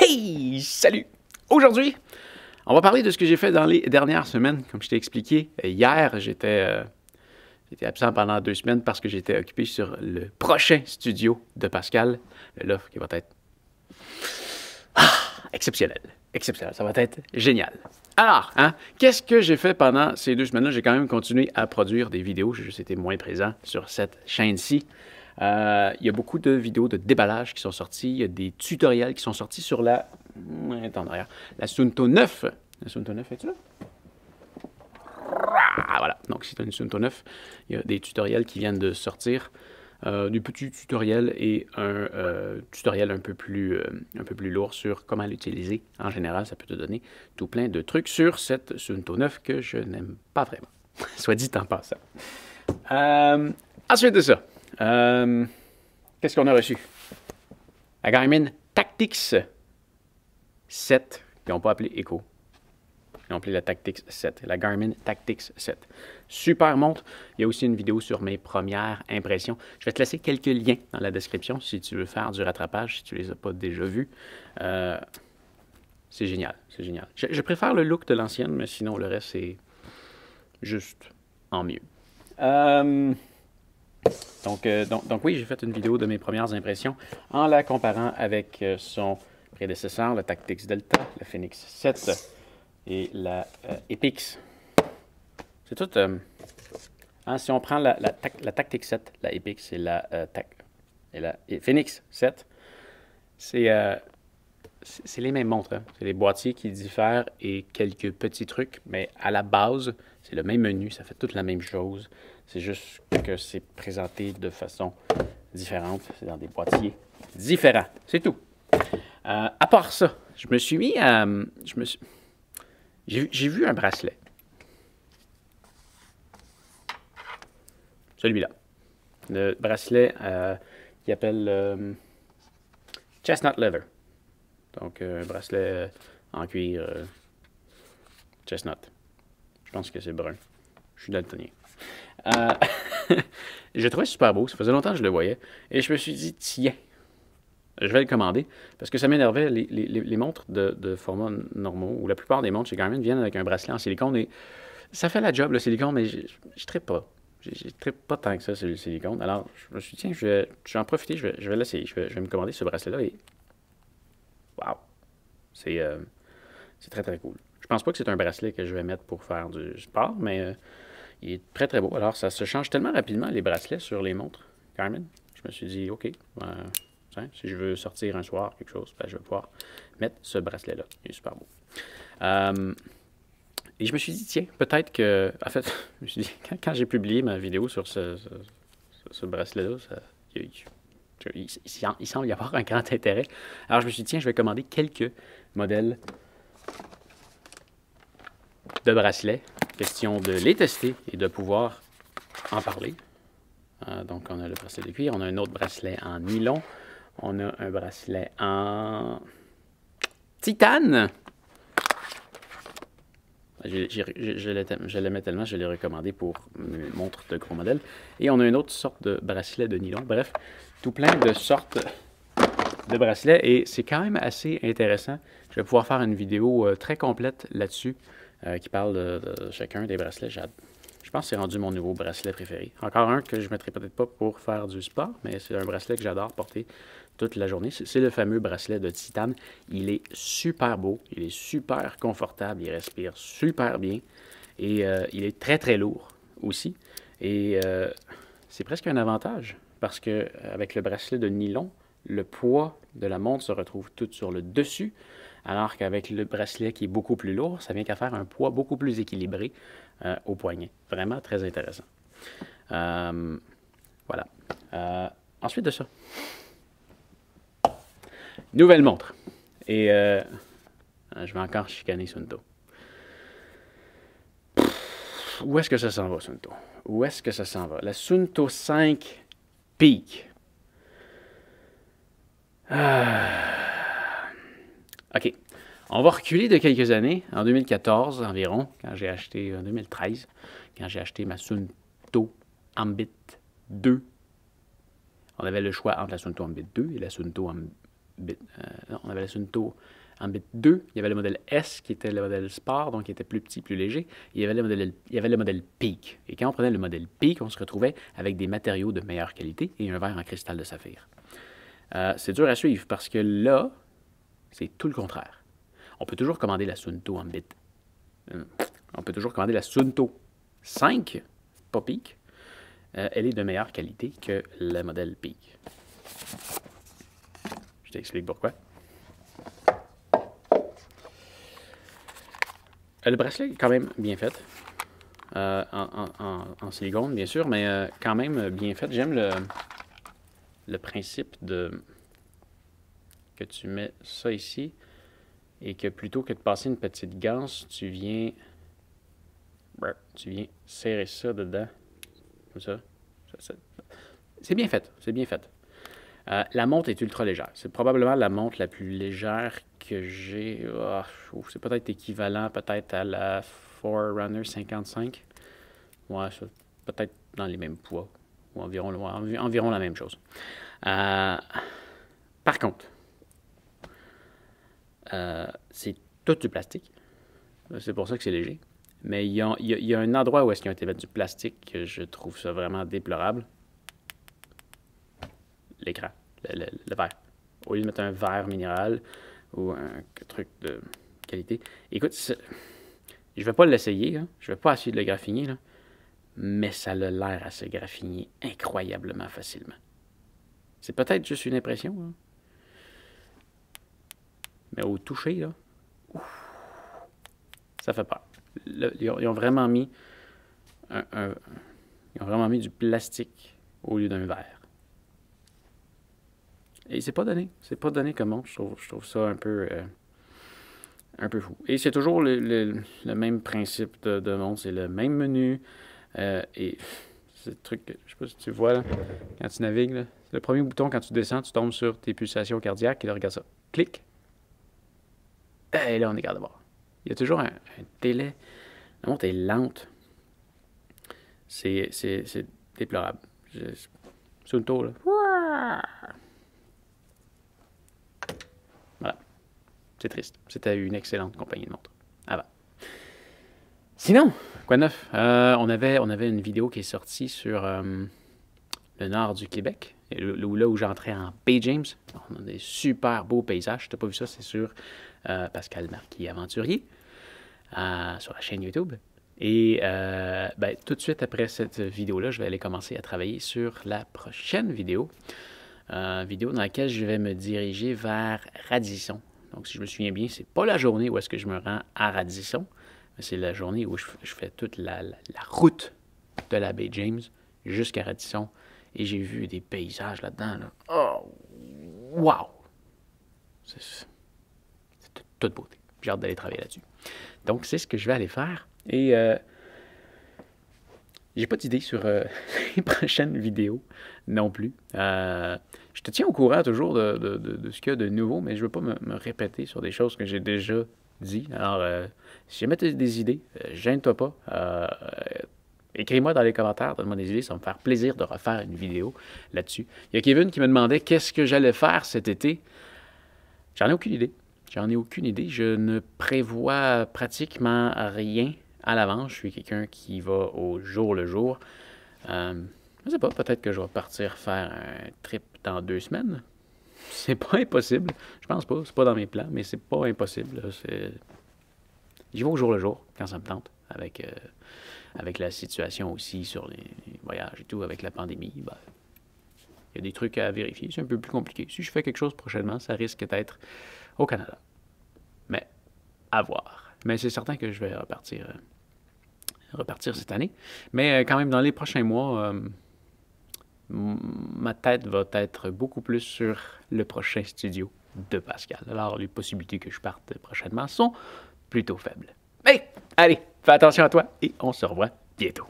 Hey! Salut! Aujourd'hui, on va parler de ce que j'ai fait dans les dernières semaines. Comme je t'ai expliqué, hier, j'étais absent pendant 2 semaines parce que j'étais occupé sur le prochain studio de Pascal. L'offre qui va être exceptionnelle. Exceptionnelle. Ça va être génial. Alors, qu'est-ce que j'ai fait pendant ces 2 semaines-là? J'ai quand même continué à produire des vidéos. J'ai juste été moins présent sur cette chaîne-ci. Il y a beaucoup de vidéos de déballage qui sont sorties. Il y a des tutoriels qui sont sortis sur la... Attends, derrière. La Suunto 9. La Suunto 9, es-tu là? Voilà. Donc, si tu as une Suunto 9, il y a des tutoriels qui viennent de sortir. Des petits tutoriels et un tutoriel un peu plus lourd sur comment l'utiliser. En général, ça peut te donner tout plein de trucs sur cette Suunto 9 que je n'aime pas vraiment. Soit dit en passant. Ensuite de ça, qu'est-ce qu'on a reçu? La Garmin Tactix 7, qu'ils n'ont pas appelé Echo. Ils ont appelé la Tactix 7, la Garmin Tactix 7. Super montre. Il y a aussi une vidéo sur mes premières impressions. Je vais te laisser quelques liens dans la description si tu veux faire du rattrapage, si tu ne les as pas déjà vus. C'est génial, c'est génial. Je préfère le look de l'ancienne, mais sinon le reste, c'est juste en mieux. Donc oui, j'ai fait une vidéo de mes premières impressions en la comparant avec son prédécesseur, le Tactix Delta, le Phoenix 7 et la Epix. C'est tout... si on prend la Tactix 7, la Epix et la Phoenix 7, c'est les mêmes montres. C'est les boîtiers qui diffèrent et quelques petits trucs, mais à la base, c'est le même menu, ça fait toute la même chose. C'est juste que c'est présenté de façon différente. C'est dans des boîtiers différents. C'est tout. À part ça, je me suis mis à... J'ai vu un bracelet. Celui-là. Le bracelet qui appelle Chestnut Leather. Donc, un bracelet en cuir chestnut. Je pense que c'est brun. Je suis daltonien. Je le trouvais super beau. Ça faisait longtemps que je le voyais. Et je me suis dit, tiens, je vais le commander. Parce que ça m'énervait. Les montres de format normaux, ou la plupart des montres chez Garmin, viennent avec un bracelet en silicone. Et ça fait la job, le silicone, mais je ne trippe pas. Je trippe pas tant que ça sur le silicone. Alors, je me suis dit, tiens, je vais en profiter. Je vais l'essayer. Je vais me commander ce bracelet-là. Et wow! C'est très, très cool. Je pense pas que c'est un bracelet que je vais mettre pour faire du sport, mais il est très, très beau. Alors, ça se change tellement rapidement, les bracelets sur les montres Garmin. Je me suis dit, OK, si je veux sortir un soir, quelque chose, ben, je vais pouvoir mettre ce bracelet-là. Il est super beau. Et je me suis dit, tiens, peut-être que... En fait, je me suis dit, quand j'ai publié ma vidéo sur ce bracelet-là, il semble y avoir un grand intérêt. Alors, je me suis dit, tiens, je vais commander quelques modèles de bracelets. Question de les tester et de pouvoir en parler. Donc, on a le bracelet de cuir, on a un autre bracelet en nylon, on a un bracelet en titane. Je l'aimais tellement, je l'ai recommandé pour mes montres de gros modèles. Et on a une autre sorte de bracelet de nylon. Bref, tout plein de sortes de bracelets. Et c'est quand même assez intéressant. Je vais pouvoir faire une vidéo très complète là-dessus qui parle de chacun des bracelets. Je pense que c'est rendu mon nouveau bracelet préféré. Encore un que je ne mettrai peut-être pas pour faire du sport, mais c'est un bracelet que j'adore porter toute la journée. C'est le fameux bracelet de titane. Il est super beau, il est super confortable, il respire super bien et il est très très lourd aussi. Et c'est presque un avantage parce que avec le bracelet de nylon, le poids de la montre se retrouve tout sur le dessus, alors qu'avec le bracelet qui est beaucoup plus lourd, ça vient qu'à faire un poids beaucoup plus équilibré au poignet. Vraiment très intéressant. Voilà. Ensuite de ça, nouvelle montre. Et je vais encore chicaner Suunto. Où est-ce que ça s'en va, Suunto? Où est-ce que ça s'en va? La Suunto 5 Peak. OK. On va reculer de quelques années, en 2014 environ, quand j'ai acheté, en 2013, quand j'ai acheté ma Suunto Ambit 2. On avait le choix entre la Suunto Ambit 2 et la Suunto non, on avait la Suunto en bit 2. Il y avait le modèle S qui était le modèle Sport, donc qui était plus petit, plus léger. Il y avait le modèle Peak. Et quand on prenait le modèle Peak, on se retrouvait avec des matériaux de meilleure qualité et un verre en cristal de saphir. C'est dur à suivre parce que là, c'est tout le contraire. On peut toujours commander la Suunto en bit. On peut toujours commander la Suunto 5, pas Peak. Elle est de meilleure qualité que le modèle Peak. Je t'explique pourquoi. Le bracelet est quand même bien fait. En silicone, bien sûr, mais quand même bien fait. J'aime le principe que tu mets ça ici et que plutôt que de passer une petite ganse, tu viens serrer ça dedans. Comme ça. C'est bien fait. C'est bien fait. La montre est ultra légère. C'est probablement la montre la plus légère que j'ai. C'est peut-être équivalent peut-être à la Forerunner 55. Ouais, peut-être dans les mêmes poids. Ou environ la même chose. Par contre, c'est tout du plastique. C'est pour ça que c'est léger. Mais il y a un endroit où est-ce qu'ils ont été mettre du plastique que je trouve ça vraiment déplorable. L'écran, le verre. Au lieu de mettre un verre minéral ou un truc de qualité. Écoute, je ne vais pas l'essayer, hein. Je ne vais pas essayer de le graffiner, là. Mais ça a l'air à se graffiner incroyablement facilement. C'est peut-être juste une impression, hein. Mais au toucher, là, ça fait peur. Ils ont vraiment mis ils ont vraiment mis du plastique au lieu d'un verre. Et c'est pas donné. C'est pas donné comme montre. Je trouve ça un peu fou. Et c'est toujours le même principe de montre. C'est le même menu. Et c'est le truc, je sais pas si tu vois, là, quand tu navigues, là, le premier bouton, quand tu descends, tu tombes sur tes pulsations cardiaques. Et là, regarde ça. Clic. Et là, on est capable de voir. Il y a toujours un délai. La montre est lente. C'est déplorable. Suunto, là. Voilà. C'est triste. C'était une excellente compagnie de montres avant. Sinon, quoi de neuf? On avait une vidéo qui est sortie sur le nord du Québec, là où j'entrais en Bay James. On a des super beaux paysages. Tu n'as pas vu ça, c'est sur Pascal Marquis Aventurier sur la chaîne YouTube. Et tout de suite après cette vidéo-là, je vais aller commencer à travailler sur la prochaine vidéo. Vidéo dans laquelle je vais me diriger vers Radisson. Donc, si je me souviens bien, c'est pas la journée où est-ce que je me rends à Radisson, mais c'est la journée où je fais toute la route de la baie James jusqu'à Radisson. Et j'ai vu des paysages là-dedans. Là. Oh! Wow! C'est toute beauté. J'ai hâte d'aller travailler là-dessus. Donc, c'est ce que je vais aller faire. Et j'ai pas d'idée sur les prochaines vidéos non plus. Je te tiens au courant toujours de ce qu'il y a de nouveau, mais je veux pas me répéter sur des choses que j'ai déjà dit. Alors, si jamais tu as des idées, gêne-toi pas. Écris-moi dans les commentaires, donne-moi des idées, ça va me faire plaisir de refaire une vidéo là-dessus. Il y a Kevin qui me demandait qu'est-ce que j'allais faire cet été. J'en ai aucune idée. J'en ai aucune idée. Je ne prévois pratiquement rien à l'avance. Je suis quelqu'un qui va au jour le jour. Je ne sais pas, peut-être que je vais partir faire un trip dans 2 semaines. C'est pas impossible. Je pense pas. C'est pas dans mes plans, mais c'est pas impossible. J'y vais au jour le jour, quand ça me tente, avec la situation aussi sur les voyages et tout, avec la pandémie. Il y a des trucs à vérifier. C'est un peu plus compliqué. Si je fais quelque chose prochainement, ça risque d'être au Canada. Mais à voir. Mais c'est certain que je vais repartir cette année. Mais quand même, dans les prochains mois, ma tête va être beaucoup plus sur le prochain studio de Pascal. Alors, les possibilités que je parte prochainement sont plutôt faibles. Mais, allez, fais attention à toi et on se revoit bientôt.